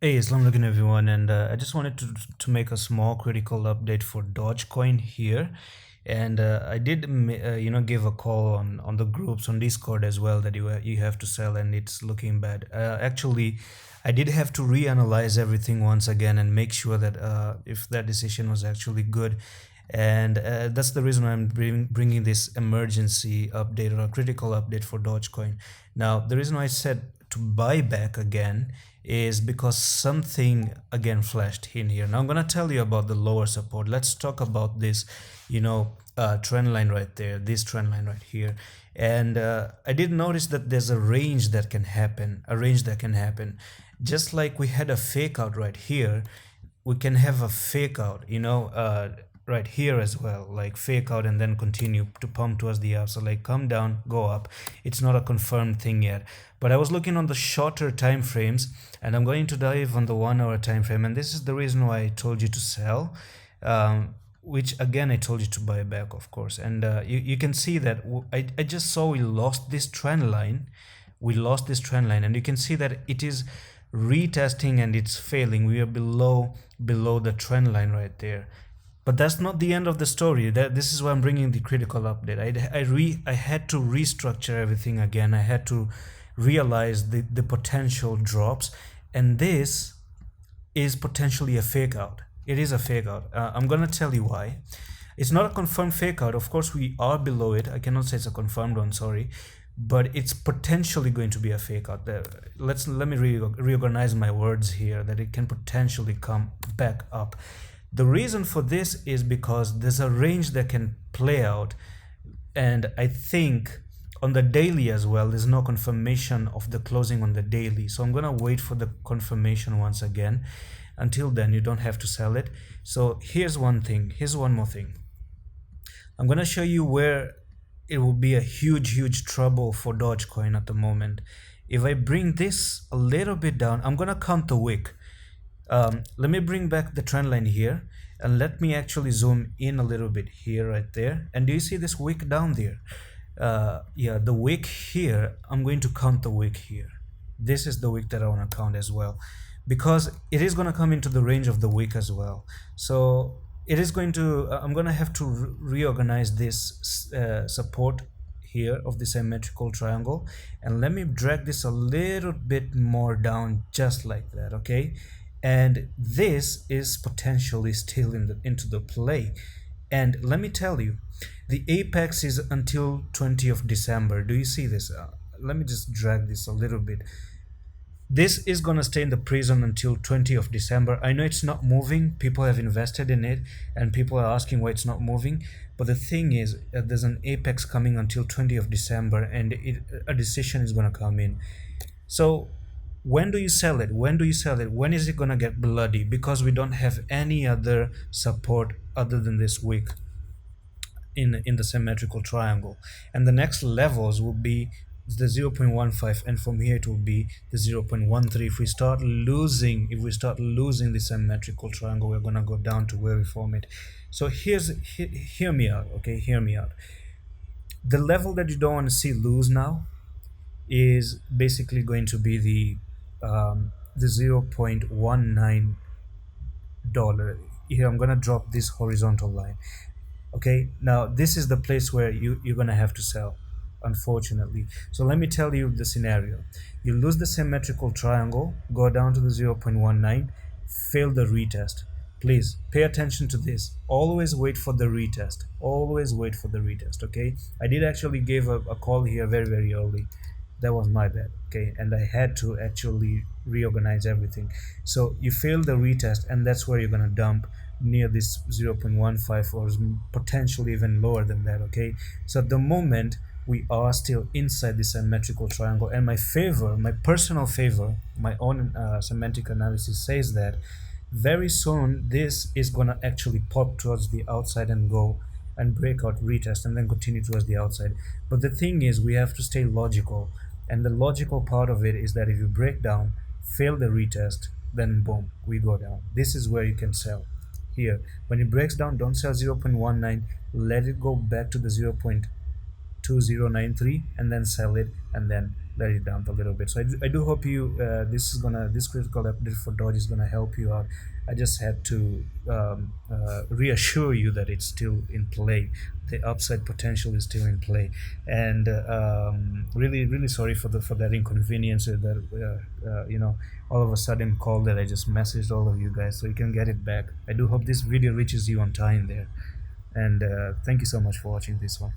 Hey, Assalamualaikum everyone, and I just wanted to make a small critical update for Dogecoin here, and I did give a call on the groups on Discord as well that you have to sell and it's looking bad. Actually, I did have to reanalyze everything once again and make sure that if that decision was actually good, and that's the reason I'm bringing this emergency update or a critical update for Dogecoin. Now, the reason why I said to buy back again is because something again flashed in here. Now I'm gonna tell you about the lower support. Let's talk about this, trend line right there, this trend line right here. And I did notice that there's a range that can happen, just like we had a fake out right here. We can have a fake out, right here as well, like fake out and then continue to pump towards the up. So like come down, go up. It's not a confirmed thing yet, but I was looking on the shorter time frames, and I'm going to dive on the 1 hour time frame, and this is the reason why I told you to sell, which again I told you to buy back, of course. And you can see that I just saw we lost this trend line. And you can see that it is retesting and it's failing. We are below the trend line right there. But that's not the end of the story. This is why I'm bringing the critical update. I had to restructure everything again. I had to realize the potential drops, and this is potentially a fake out. It is a fake out. I'm gonna tell you why. It's not a confirmed fake out. Of course, we are below it. I cannot say it's a confirmed one. Sorry, but it's potentially going to be a fake out. Let me reorganize my words here. That it can potentially come back up. The reason for this is because there's a range that can play out, and I think on the daily as well, there's no confirmation of the closing on the daily. So I'm gonna wait for the confirmation once again. Until then, you don't have to sell it. So here's one more thing. I'm gonna show you where it will be a huge trouble for Dogecoin at the moment. If I bring this a little bit down, I'm gonna count the wick. Let me bring back the trend line here, and let me actually zoom in a little bit here, right there. And do you see this wick down there? Yeah, the wick here, I'm going to count the wick here. This is the wick that I want to count as well, because it is going to come into the range of the wick as well. So it is going to, I'm going to have to reorganize this support here of the symmetrical triangle, and let me drag this a little bit more down, just like that. Okay, and this is potentially still into the play. And let me tell you, the apex is until 20th of December. Do you see this? Let me just drag this a little bit. This is gonna stay in the prison until 20th of December. I know it's not moving. People have invested in it, and people are asking why it's not moving. But the thing is, there's an apex coming until 20th of December, and a decision is gonna come in. So when do you sell it? When is it gonna get bloody? Because we don't have any other support other than this wick in the symmetrical triangle, and the next levels will be the 0.15, and from here it will be the 0.13. If we start losing the symmetrical triangle, we're gonna go down to where we form it. So hear me out, okay? Hear me out. The level that you don't want to see lose now is basically going to be the 0.19 dollar. Here I'm gonna drop this horizontal line. Okay, now this is the place where you're gonna have to sell, unfortunately. So let me tell you the scenario. You lose the symmetrical triangle, go down to the 0.19, fail the retest. Please pay attention to this. Always wait for the retest. Okay, I did actually give a call here very early. That was my bad. Okay, and I had to actually reorganize everything. So you fail the retest, and that's where you're gonna dump near this 0.15, or potentially even lower than that. Okay, so at the moment we are still inside the symmetrical triangle, and my personal favor, my own semantic analysis says that very soon this is gonna actually pop towards the outside and go and break out, retest, and then continue towards the outside. But the thing is, we have to stay logical, and the logical part of it is that if you break down, fail the retest, then boom, we go down. This is where you can sell. Here, when it breaks down, don't sell 0.19, let it go back to the 0.20, 2093 and then sell it and then let it dump a little bit. So I do hope you this critical update for Doge is gonna help you out. I just had to reassure you that it's still in play. The upside potential is still in play, and really sorry for the for that inconvenience that all of a sudden call that I just messaged all of you guys, so you can get it back. I do hope this video reaches you on time there, and thank you so much for watching this one.